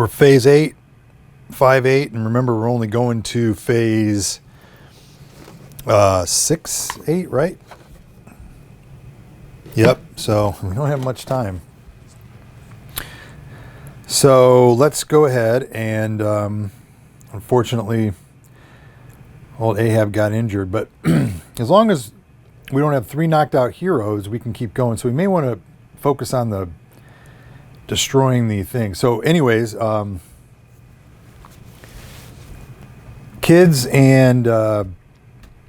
We're phase 8, 5-8, and remember we're only going to phase 6-8, right? Yep, so we don't have much time. So let's go ahead and unfortunately old Ahab got injured, but as long as we don't have 3 knocked out heroes, we can keep going. So we may want to focus on the destroying the thing. So anyways, kids and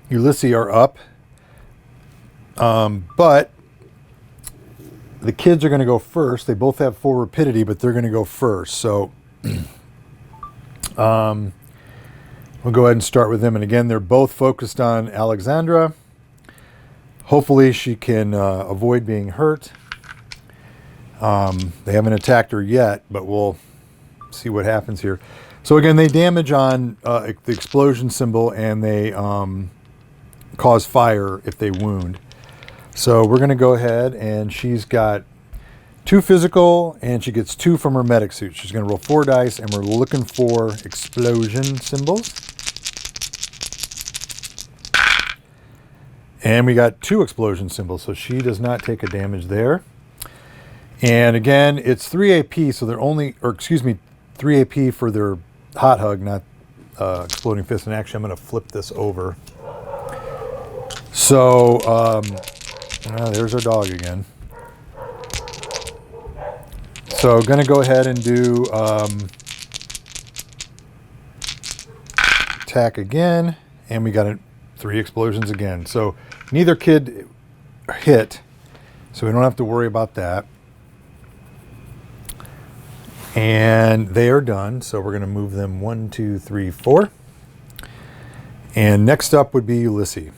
Ulysses are up, but the kids are going to go first. They both have 4 rapidity, but they're going to go first. So we'll go ahead and start with them. And again, they're both focused on Alexandra. Hopefully she can avoid being hurt. They haven't attacked her yet, but we'll see what happens here. So again, they damage on the explosion symbol, and they cause fire if they wound. So we're going to go ahead, and she's got 2 physical, and she gets 2 from her medic suit. She's going to roll 4 dice, and we're looking for explosion symbols. And we got 2 explosion symbols, so she does not take a damage there. And again, it's 3 AP, so they're only, or excuse me, 3 AP for their hot hug, not exploding fist. And actually, I'm going to flip this over. So, there's our dog again. So, going to go ahead and do attack again, and we got 3 explosions again. So, neither kid hit, so we don't have to worry about that. And they are done, so we're going to move them 1, 2, 3, 4. And next up would be Ulysses.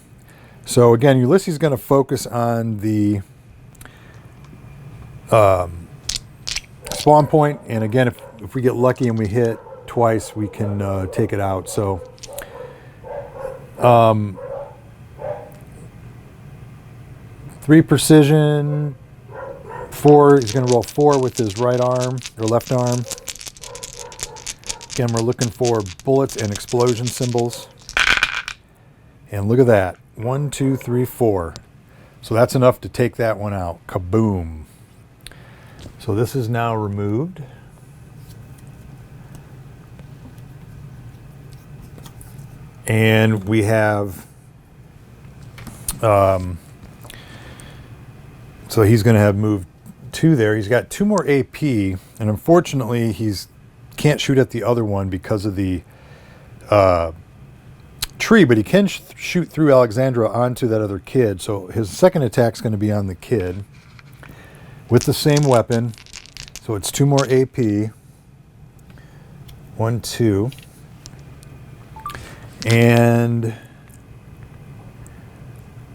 So again, Ulysses is going to focus on the spawn point. And again, if we get lucky and we hit twice, we can take it out. So 3 precision. 4, he's going to roll 4 with his right arm, or left arm. Again, we're looking for bullets and explosion symbols. And look at that. 1, 2, 3, 4. So that's enough to take that one out. Kaboom. So this is now removed. And we have... so he's going to have moved 2 there. He's got 2 more AP, and unfortunately he's can't shoot at the other one because of the tree, but he can shoot through Alexandra onto that other kid. So his second attack is going to be on the kid with the same weapon. So it's 2 more AP. 1, 2. And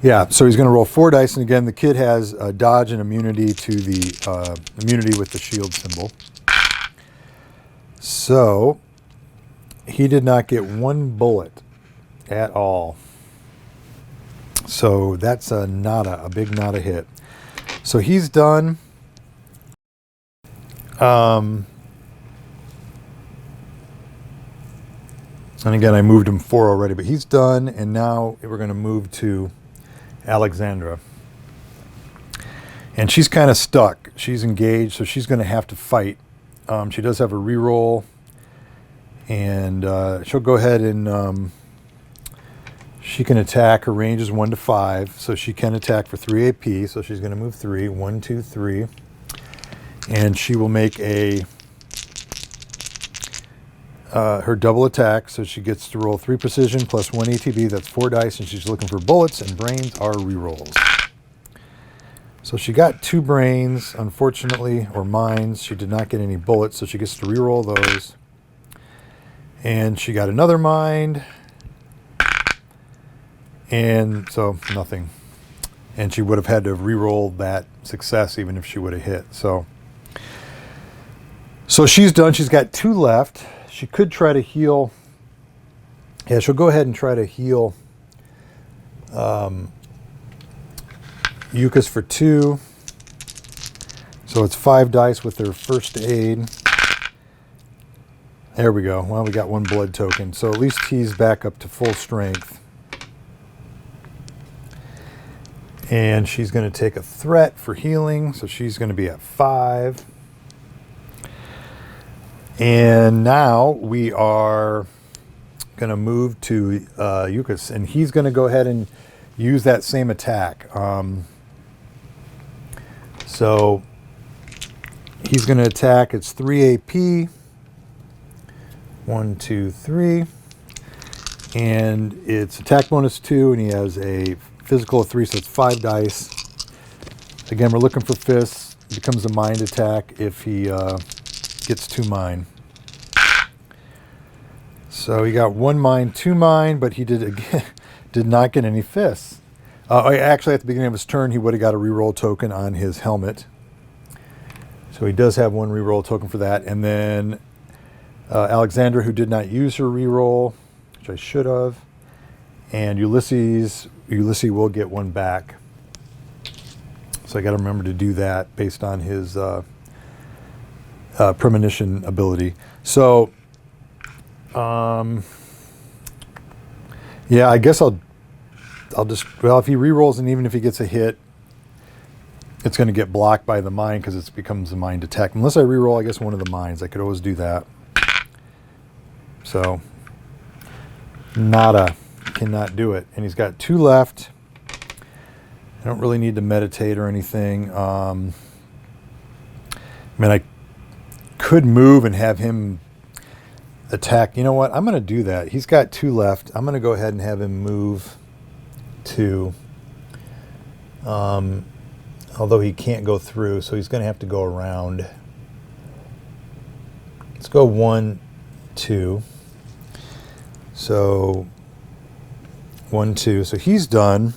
yeah, so he's going to roll 4 dice, and again, the kid has dodge and immunity to the immunity with the shield symbol. So he did not get 1 bullet at all. So that's a nada, a big nada hit. So he's done. And again, I moved him 4 already, but he's done, and now we're going to move to Alexandra. And she's kind of stuck. She's engaged, so she's going to have to fight. She does have a reroll, and she'll go ahead and she can attack. Her range is 1 to 5, so she can attack for 3 AP. So she's going to move 3, 1, 2, 3, and she will make a her double attack. So she gets to roll 3 precision plus 1 ATB. That's 4 dice, and she's looking for bullets, and brains are rerolls. So she got 2 brains, unfortunately, or mines. She did not get any bullets, so she gets to reroll those. And she got another mine, and so nothing. And she would have had to have rerolled that success even if she would have hit. So she's done. She's got 2 left. She could try to heal. Yeah, she'll go ahead and try to heal Yuka's for 2. So it's 5 dice with her first aid. There we go. Well, we got one blood token. So at least he's back up to full strength. And she's going to take a threat for healing. So she's going to be at 5. And now we are going to move to Yukis. And he's going to go ahead and use that same attack. So he's going to attack. It's 3 AP. 1, 2, 3. And it's attack bonus 2. And he has a physical of 3, so it's 5 dice. Again, we're looking for fists. It becomes a mind attack if he gets 2 mind. So he got 1 mind, 2 mind, but he did not get any fists. Actually, at the beginning of his turn, he would have got a reroll token on his helmet. So he does have 1 reroll token for that. And then Alexandra, who did not use her reroll, which I should have. And Ulysses will get 1 back. So I got to remember to do that based on his premonition ability. So, yeah, I guess I'll just, well, if he rerolls and even if he gets a hit, it's going to get blocked by the mine because it becomes a mind attack. Unless I reroll, I guess, one of the mines. I could always do that. So, nada. Cannot do it. And he's got 2 left. I don't really need to meditate or anything. I mean, I could move and have him attack. You know what? I'm going to do that. He's got 2 left. I'm going to go ahead and have him move 2. Although he can't go through, so he's going to have to go around. Let's go 1, 2. So 1, 2. So he's done.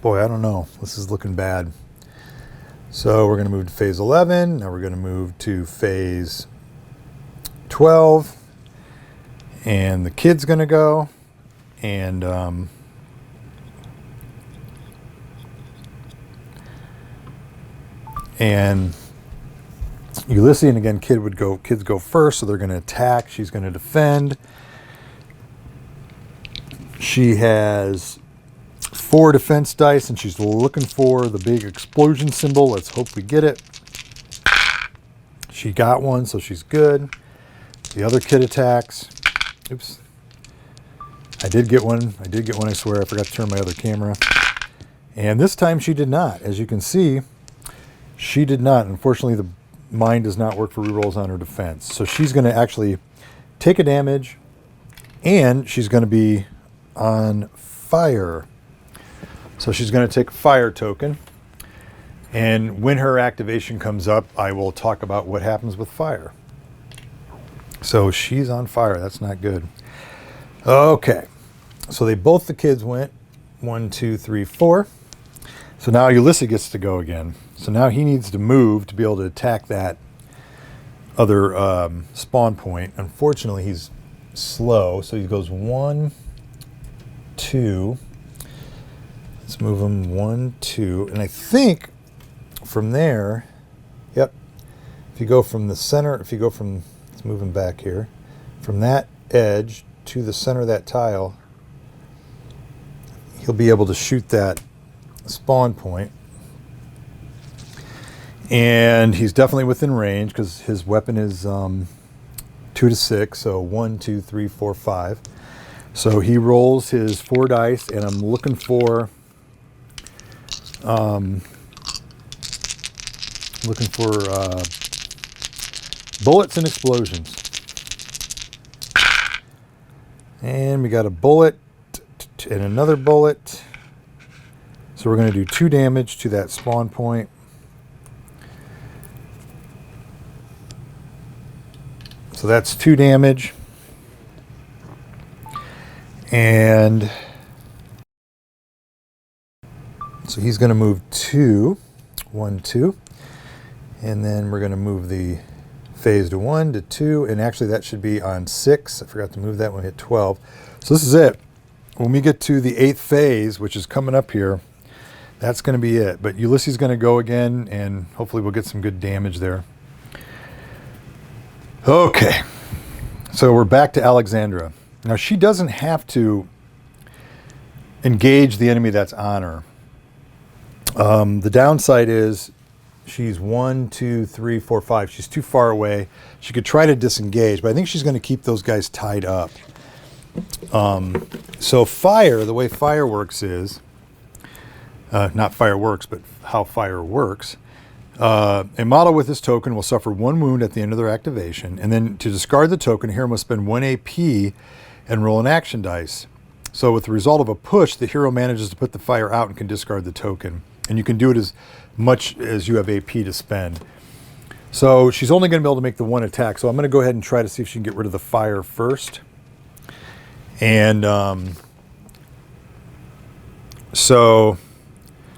Boy, I don't know. This is looking bad. So we're going to move to phase 11. Now we're going to move to phase 12. And the kid's going to go. And Ulysses, and again, kids go first, so they're going to attack. She's going to defend. She has 4 defense dice, and she's looking for the big explosion symbol. Let's hope we get it. She got 1, so she's good. The other kid attacks. Oops. I did get one, I swear. I forgot to turn my other camera. And this time she did not. As you can see, she did not. Unfortunately, the mind does not work for rerolls on her defense. So she's going to actually take a damage, and she's going to be on fire. So she's going to take a fire token. And when her activation comes up, I will talk about what happens with fire. So she's on fire. That's not good. Okay. So the kids went 1, 2, 3, 4. So now Ulysses gets to go again. So now he needs to move to be able to attack that other spawn point. Unfortunately, he's slow. So he goes 1, 2. Let's move him 1, 2. And I think from there, yep, if you go from the center, let's move him back here, from that edge to the center of that tile, he'll be able to shoot that spawn point. And he's definitely within range because his weapon is 2 to 6, so 1, 2, 3, 4, 5. So he rolls his 4 dice, and I'm looking for bullets and explosions. And we got a bullet and another bullet. So we're going to do 2 damage to that spawn point. So that's 2 damage. And so he's going to move 2. 1, 2. And then we're going to move the phase to 1 to 2. And actually that should be on 6. I forgot to move that when we hit 12. So this is it. When we get to the 8th phase, which is coming up here, that's going to be it. But Ulysses is going to go again, and hopefully we'll get some good damage there. Okay. So we're back to Alexandra. Now she doesn't have to engage the enemy that's on her. The downside is she's 1, 2, 3, 4, 5. She's too far away. She could try to disengage, but I think she's going to keep those guys tied up. So fire, the way fire works is, not fireworks, but how fire works. A model with this token will suffer 1 wound at the end of their activation, and then to discard the token, the hero must spend 1 AP and roll an action dice. So with the result of a push, the hero manages to put the fire out and can discard the token. And you can do it as much as you have AP to spend. So she's only going to be able to make the 1 attack. So I'm going to go ahead and try to see if she can get rid of the fire first. And so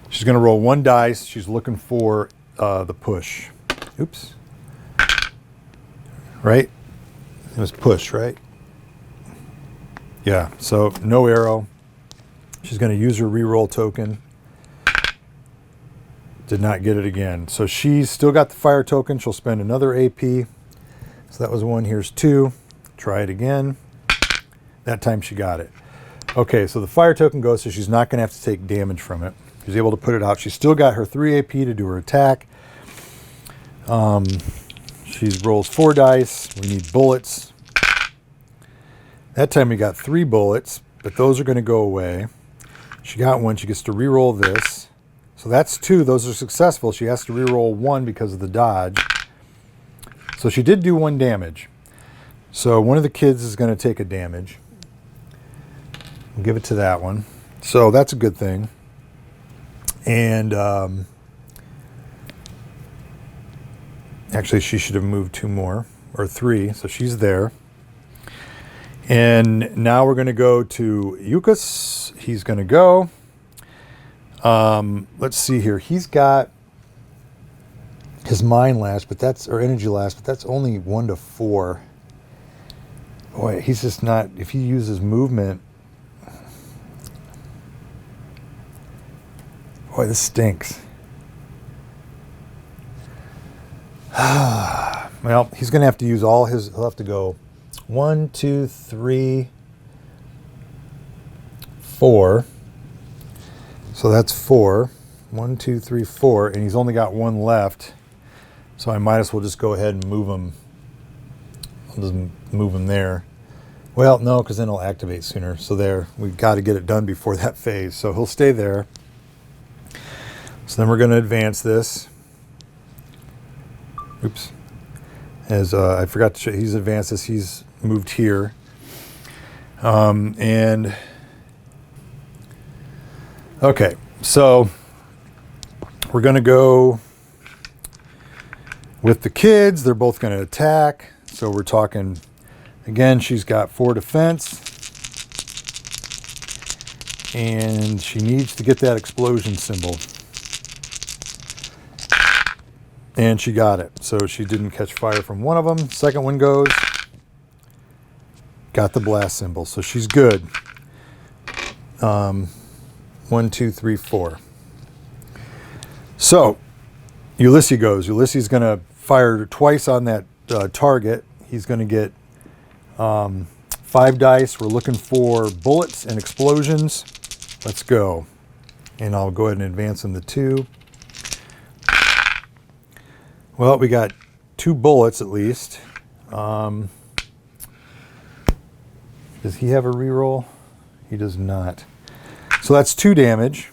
she's going to roll 1 dice. She's looking for the push. Oops. Right? It was push, right? Yeah, so no arrow. She's going to use her reroll token. Did not get it again. So she's still got the fire token. She'll spend another AP. So that was 1. Here's 2. Try it again. That time she got it. Okay, so the fire token goes, so she's not going to have to take damage from it. She's able to put it out. She's still got her 3 AP to do her attack. She rolls 4 dice. We need bullets. That time we got 3 bullets, but those are going to go away. She got 1. She gets to reroll this. So that's 2. Those are successful. She has to reroll 1 because of the dodge. So she did do 1 damage. So one of the kids is going to take a damage. We'll give it to that one. So that's a good thing. And actually, she should have moved 2 more, or 3. So she's there. And now we're going to go to Yukos. He's going to go. Let's see here. He's got his mind lash, but that's, or energy lash, but that's only 1 to 4. Boy, he's just not, if he uses movement. Boy, this stinks. Well, he's going to have to use all his, he'll have to go 1, 2, 3, 4. So that's 4. 1, 2, 3, 4. And he's only got 1 left. So I might as well just go ahead and move him. I'll just move him there. Well, no, because then he'll activate sooner. So there, we've got to get it done before that phase. So he'll stay there. So then we're going to advance this. Oops. As I forgot to show, he's advanced this. He's moved here. And okay, so we're going to go with the kids. They're both going to attack. So we're talking, again, she's got 4 defense. And she needs to get that explosion symbol. And she got it. So she didn't catch fire from one of them. Second one goes. Got the blast symbol. So she's good. 1, 2, 3, 4. So Ulysses goes. Ulysses is going to fire twice on that target. He's going to get 5 dice. We're looking for bullets and explosions. Let's go. And I'll go ahead and advance him to 2. Well, we got 2 bullets at least. Does he have a reroll? He does not. So that's 2 damage.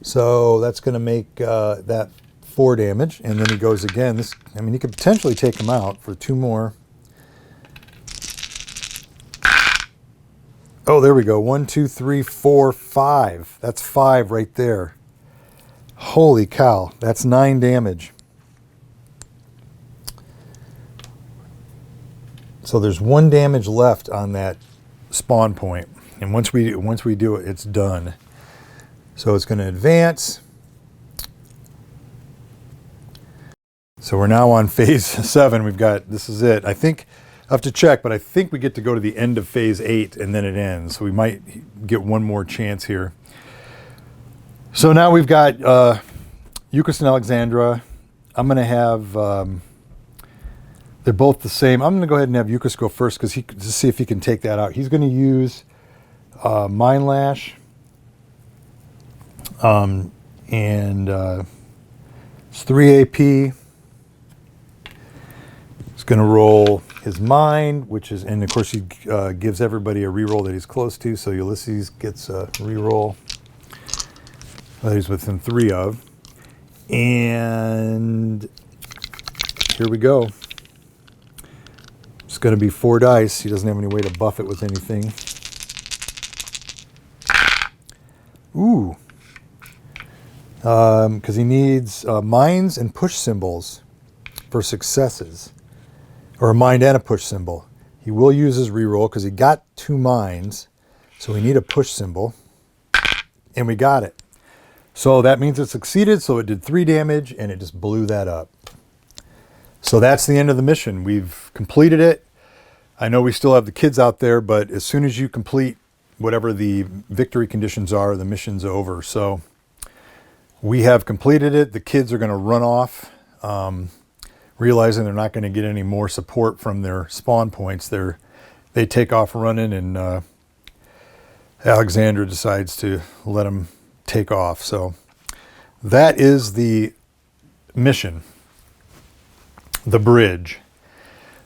So that's going to make that 4 damage. And then he goes again. This, I mean, he could potentially take him out for 2 more. Oh, there we go. 1, 2, 3, 4, 5. That's 5 right there. Holy cow. That's 9 damage. So there's 1 damage left on that spawn point. And once we do it, it's done. So it's going to advance. So we're now on phase 7. We've got, this is it. I think, I have to check, but I think we get to go to the end of phase 8 and then it ends. So we might get 1 more chance here. So now we've got Yukos and Alexandra. I'm going to have They're both the same. I'm going to go ahead and have Yukos go first because to see if he can take that out. He's going to use Mind Lash, and it's 3 AP. He's going to roll his Mind, which is, and of course he gives everybody a reroll that he's close to. So Ulysses gets a reroll that he's within 3 of, and here we go. It's going to be 4 dice. He doesn't have any way to buff it with anything. Ooh. Because he needs minds and push symbols for successes. Or a mind and a push symbol. He will use his reroll because he got 2 minds. So we need a push symbol. And we got it. So that means it succeeded. So it did 3 damage and it just blew that up. So that's the end of the mission. We've completed it. I know we still have the kids out there, but as soon as you complete whatever the victory conditions are, the mission's over. So we have completed it. The kids are going to run off, realizing they're not going to get any more support from their spawn points. They take off running, and Alexandra decides to let them take off. So that is the mission. The bridge.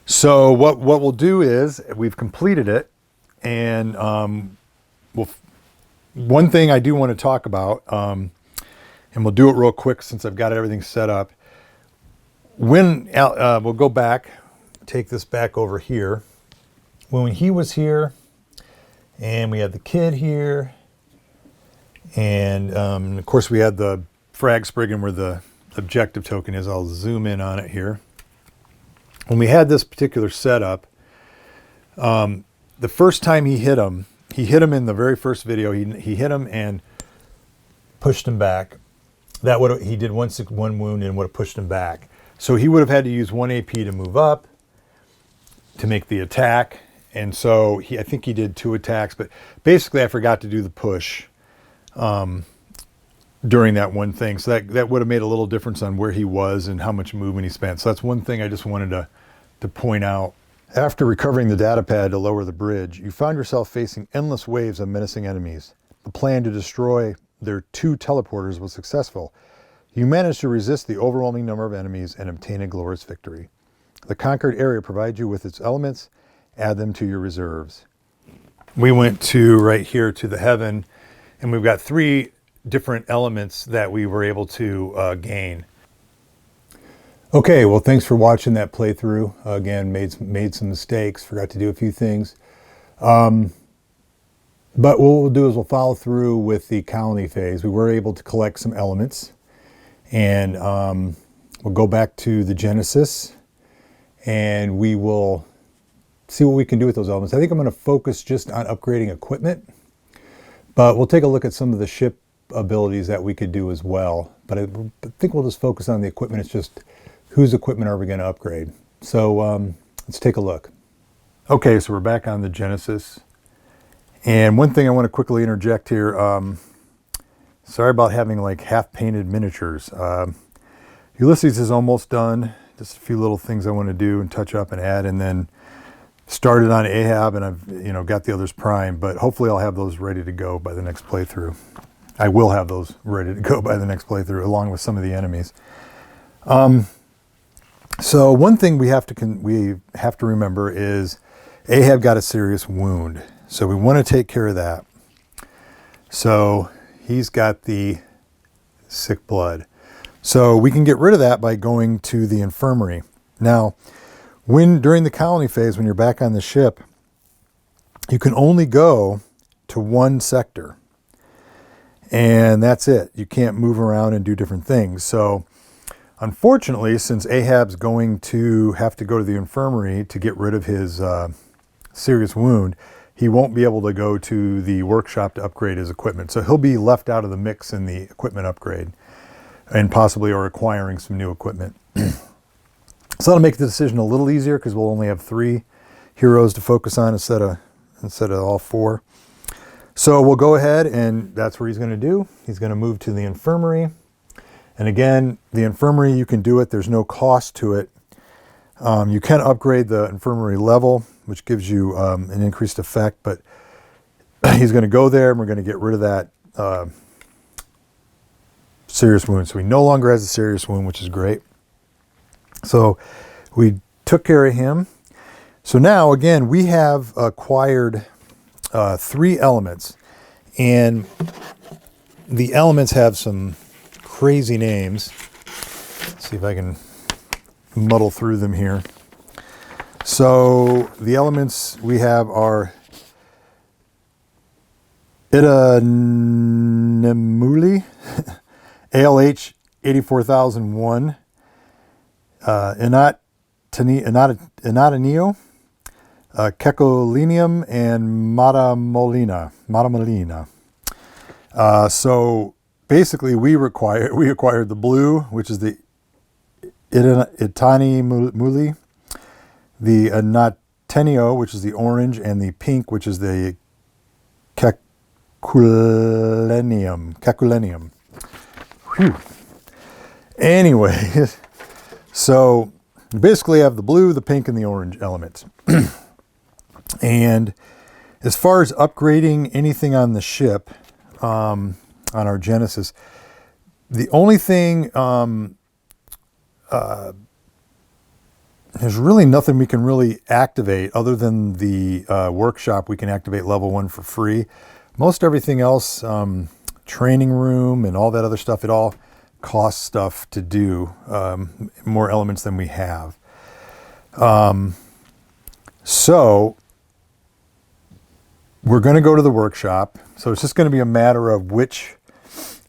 So what we'll do is we've completed it, and one thing I do want to talk about, and we'll do it real quick since I've got everything set up. When we'll go back, take this back over here. When he was here, and we had the kid here, and of course we had the frag spriggan where the objective token is. I'll zoom in on it here. When we had this particular setup, the first time he hit him in the very first video. He hit him and pushed him back. He did one wound and would have pushed him back. So he would have had to use 1 AP to move up to make the attack. And so I think he did 2 attacks, but basically I forgot to do the push during that one thing. So that would have made a little difference on where he was and how much movement he spent. So that's one thing I just wanted to point out. After recovering the data pad to lower the bridge, you found yourself facing endless waves of menacing enemies. The plan to destroy their 2 teleporters was successful. You managed to resist the overwhelming number of enemies and obtain a glorious victory. The conquered area provides you with its elements. Add them to your reserves. We went to right here to the heaven, and we've got 3 different elements that we were able to gain. Okay, well, thanks for watching that playthrough. Again, made some mistakes, forgot to do a few things. But what we'll do is we'll follow through with the colony phase. We were able to collect some elements, and we'll go back to the Genesis, and we will see what we can do with those elements. I think I'm going to focus just on upgrading equipment, but we'll take a look at some of the ship abilities that we could do as well. But I think we'll just focus on the equipment. It's just whose equipment are we going to upgrade? So let's take a look. Okay, so we're back on the Genesis. And one thing I want to quickly interject here. Sorry about having like half painted miniatures. Ulysses is almost done. Just a few little things I want to do and touch up and add, and then started on Ahab, and I've got the others primed, but hopefully I'll have those ready to go by the next playthrough. I will have those ready to go by the next playthrough, along with some of the enemies. So one thing we have to remember is Ahab got a serious wound, so we want to take care of that. So he's got the sick blood, so we can get rid of that by going to the infirmary. Now, during the colony phase, when you're back on the ship, you can only go to one sector, and that's it. You can't move around and do different things. So unfortunately, since Ahab's going to have to go to the infirmary to get rid of his serious wound, he won't be able to go to the workshop to upgrade his equipment. So he'll be left out of the mix in the equipment upgrade, and possibly are acquiring some new equipment. So that'll make the decision a little easier because we'll only have 3 heroes to focus on instead of all 4. So we'll go ahead, and that's what he's going to do. He's going to move to the infirmary. And again, the infirmary, you can do it. There's no cost to it. You can upgrade the infirmary level, which gives you an increased effect, but he's going to go there and we're going to get rid of that serious wound. So he no longer has a serious wound, which is great. So we took care of him. So now, again, we have acquired 3 elements, and the elements have some crazy names. Let's see if I can muddle through them here. So the elements we have are Itanemuli, ALH 84001, Inatanio, Kecolinium, and Matamolina. So basically, we acquired the blue, which is the Itanimuli, the Natenio, which is the orange, and the pink, which is the Caculenium. Whew. Anyway, so you basically have the blue, the pink, and the orange elements. And as far as upgrading anything on the ship, on our Genesis, the only thing, there's really nothing we can really activate other than the workshop. We can activate level 1 for free. Most everything else, training room and all that other stuff, it all costs stuff to do, more elements than we have. So we're going to go to the workshop. So it's just going to be a matter of which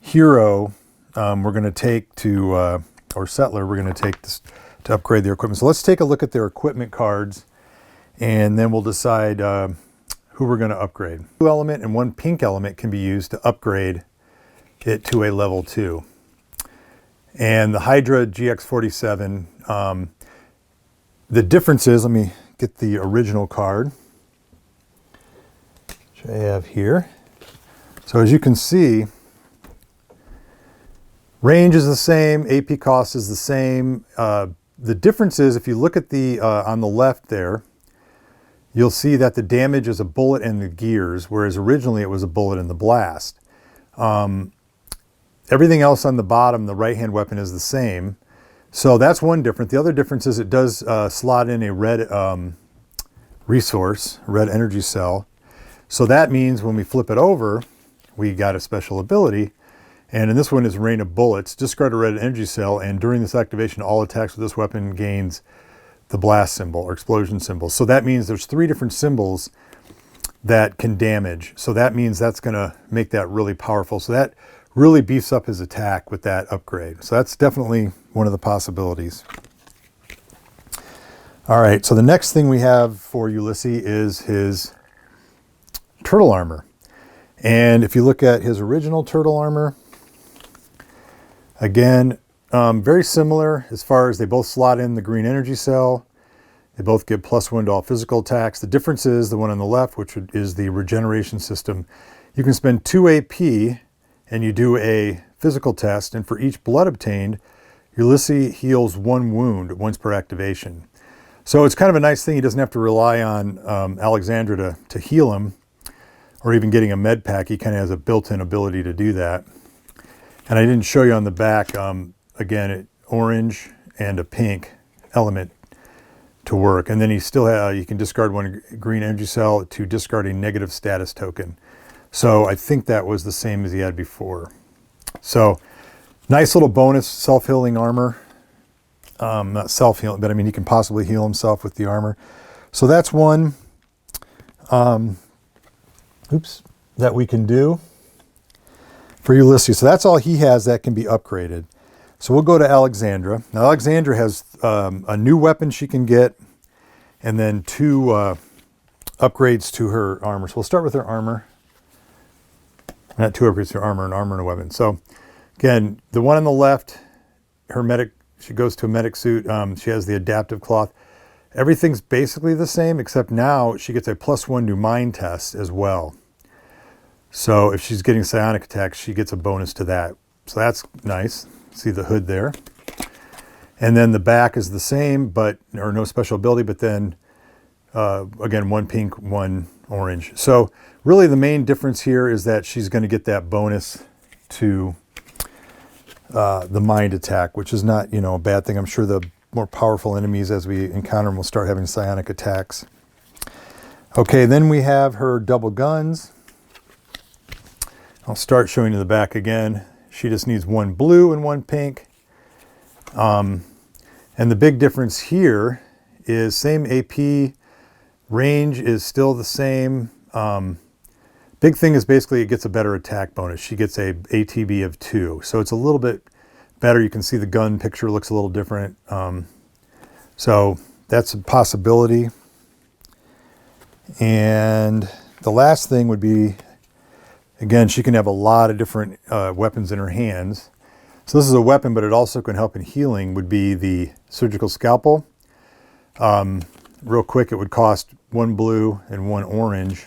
hero we're going to take to, or settler we're going to take this, to upgrade their equipment. So let's take a look at their equipment cards, and then we'll decide who we're going to upgrade. 2 element and 1 pink element can be used to upgrade it to a level 2. And the Hydra GX47, the difference is, let me get the original card, which I have here. So as you can see, range is the same, AP cost is the same. The difference is, if you look at the on the left there, you'll see that the damage is a bullet and the gears, whereas originally it was a bullet and the blast. Everything else on the bottom, the right-hand weapon, is the same. So that's one difference. The other difference is it does slot in a red resource, red energy cell. So that means when we flip it over, we got a special ability. And in this one is Rain of Bullets. Discard a red energy cell, and during this activation, all attacks with this weapon gains the blast symbol or explosion symbol. So that means there's 3 different symbols that can damage. So that means that's going to make that really powerful. So that really beefs up his attack with that upgrade. So that's definitely one of the possibilities. All right, so the next thing we have for Ulysses is his turtle armor. And if you look at his original turtle armor, again, very similar as far as they both slot in the green energy cell. They both give +1 to all physical attacks. The difference is the one on the left, which is the regeneration system. You can spend 2 AP and you do a physical test, and for each blood obtained, Ulysses heals 1 wound once per activation. So it's kind of a nice thing. He doesn't have to rely on Alexandra to heal him, or even getting a med pack. He kind of has a built-in ability to do that. And I didn't show you on the back, again, orange and a pink element to work. And then you still you can discard 1 green energy cell to discard a negative status token. So I think that was the same as he had before. So nice little bonus self-healing armor. Not self-healing, but I mean, he can possibly heal himself with the armor. So that's one that we can do for Ulysses. So that's all he has that can be upgraded. So we'll go to Alexandra. Now Alexandra has a new weapon she can get, and then 2 upgrades to her armor. So we'll start with her armor. Not 2 upgrades to her armor, an armor and a weapon. So again, the one on the left, her medic, she goes to a medic suit. She has the adaptive cloth. Everything's basically the same, except now she gets a +1 to mind test as well. So if she's getting psionic attacks, she gets a bonus to that. So that's nice. See the hood there. And then the back is the same, but or no special ability, but then again, one pink, one orange. So really the main difference here is that she's going to get that bonus to the mind attack, which is not, a bad thing. I'm sure the more powerful enemies as we encounter them will start having psionic attacks. Okay, then we have her double guns. I'll start showing you the back again. She just needs one blue and one pink. And the big difference here is same AP, range is still the same. Big thing is basically it gets a better attack bonus. She gets a ATB of 2. So it's a little bit better. You can see the gun picture looks a little different. So that's a possibility. And the last thing would be, again, she can have a lot of different weapons in her hands. So this is a weapon, but it also can help in healing, would be the surgical scalpel. Real quick, it would cost one blue and one orange.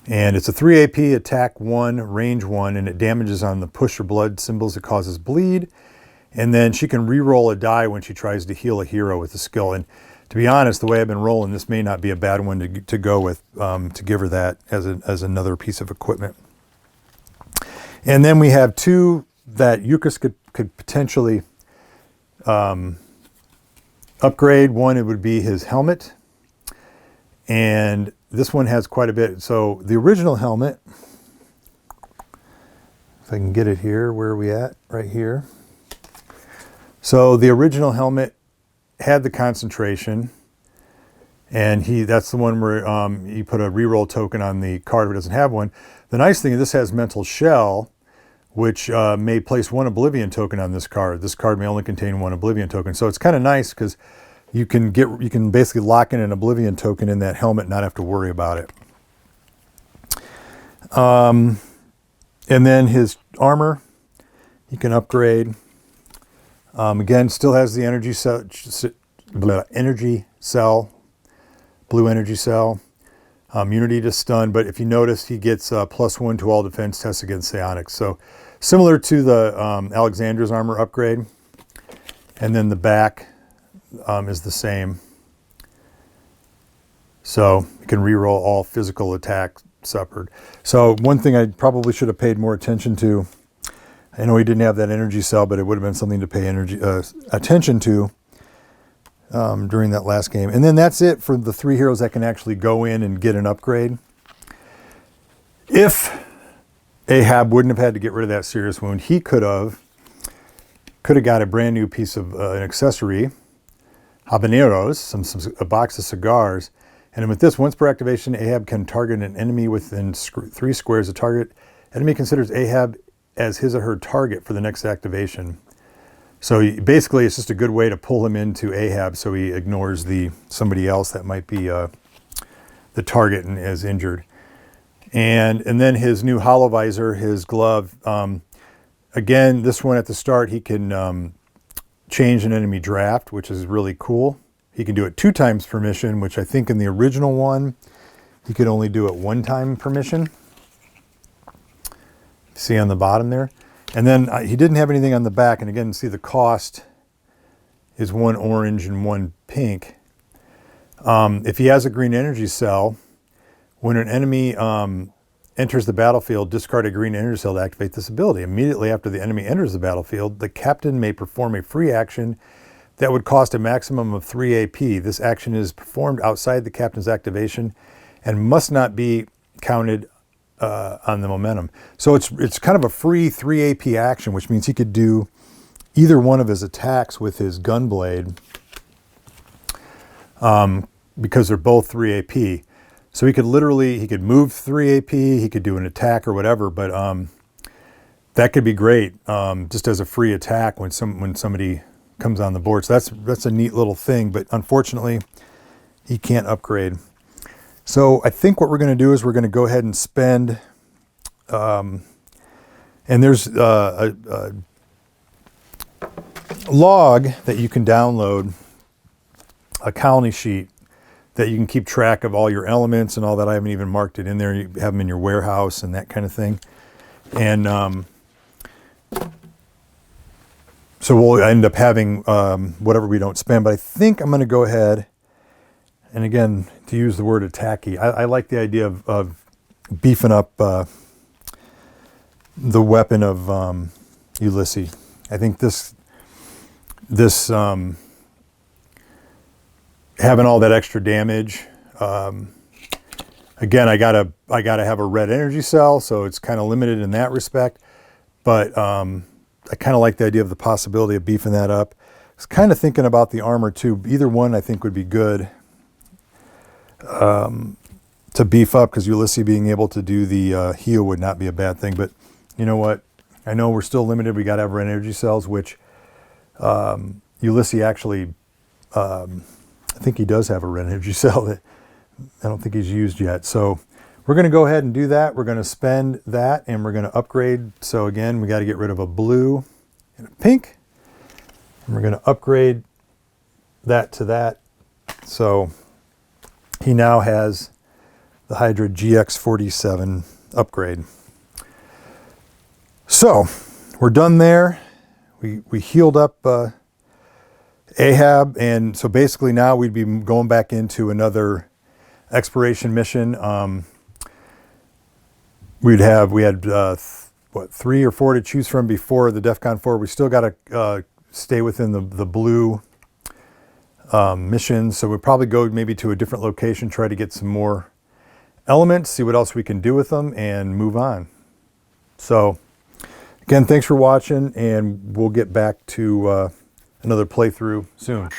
And it's a 3 AP, attack 1, range 1, and it damages on the push or blood symbols. It causes bleed. And then she can re-roll a die when she tries to heal a hero with the skill. And to be honest, the way I've been rolling, this may not be a bad one to go with, to give her that as another piece of equipment. And then we have two that Yukos could potentially upgrade. One, it would be his helmet. And this one has quite a bit. So the original helmet, if I can get it here, where are we at? Right here. So the original helmet had the concentration, and that's the one where you put a reroll token on the card if it doesn't have one. The nice thing is this has mental shell, which may place one oblivion token on this card. This card may only contain one oblivion token. So it's kind of nice because you can basically lock in an oblivion token in that helmet and not have to worry about it. And then his armor, you can upgrade. Again, still has the energy cell, blue energy cell, immunity to stun. But if you notice, he gets +1 to all defense tests against psionics. So similar to the Alexandra's armor upgrade. And then the back is the same. So you can reroll all physical attacks suffered. So one thing I probably should have paid more attention to, I know he didn't have that energy cell, but it would have been something to pay attention to during that last game. And then that's it for the 3 heroes that can actually go in and get an upgrade. If Ahab wouldn't have had to get rid of that serious wound, he could have got a brand new piece of an accessory, habaneros, a box of cigars. And with this, once per activation, Ahab can target an enemy within 3 squares. The target enemy considers Ahab as his or her target for the next activation. So basically, it's just a good way to pull him into Ahab so he ignores somebody else that might be the target and is injured. And then his new hollow visor, his glove. Again, this one at the start, he can change an enemy draft, which is really cool. He can do it 2 times per mission, which I think in the original one, he could only do it 1 time per mission. See on the bottom there? And then he didn't have anything on the back. And again, see the cost is 1 orange and 1 pink. If he has a green energy cell, when an enemy enters the battlefield, discard a green energy cell to activate this ability. Immediately after the enemy enters the battlefield, the captain may perform a free action that would cost a maximum of 3 AP. This action is performed outside the captain's activation and must not be counted on the momentum. So it's kind of a free 3 AP action, which means he could do either one of his attacks with his gun blade because they're both 3 AP. So he could move 3 AP, he could do an attack or whatever, but that could be great just as a free attack when somebody comes on the board. So that's a neat little thing, but unfortunately he can't upgrade. So I think what we're going to do is we're going to go ahead and spend, and there's a log that you can download, a colony sheet that you can keep track of all your elements and all that. I haven't even marked it in there. You have them in your warehouse and that kind of thing. And So we'll end up having whatever we don't spend. But I think I'm going to go ahead, and again, to use the word attacky, I like the idea of beefing up the weapon of Ulysses. I think this having all that extra damage. Again, I gotta have a red energy cell, so it's kind of limited in that respect. But I kind of like the idea of the possibility of beefing that up. I was kind of thinking about the armor too. Either one I think would be good to beef up, because Ulysses being able to do the heal would not be a bad thing. But you know what? I know we're still limited. We got to have red energy cells, which Ulysses actually, I think he does have a red energy cell that I don't think he's used yet. So we're going to go ahead and do that. We're going to spend that, and we're going to upgrade. So again, we got to get rid of a blue and a pink. And we're going to upgrade that to that. So he now has the Hydra GX47 upgrade. So we're done there. We healed up Ahab, and so basically now we'd be going back into another exploration mission. We had what, 3 or 4 to choose from before the DEFCON 4. We still got to stay within the blue mission, so we'll probably go maybe to a different location, try to get some more elements, see what else we can do with them, and move on. So again, thanks for watching, and we'll get back to another playthrough soon.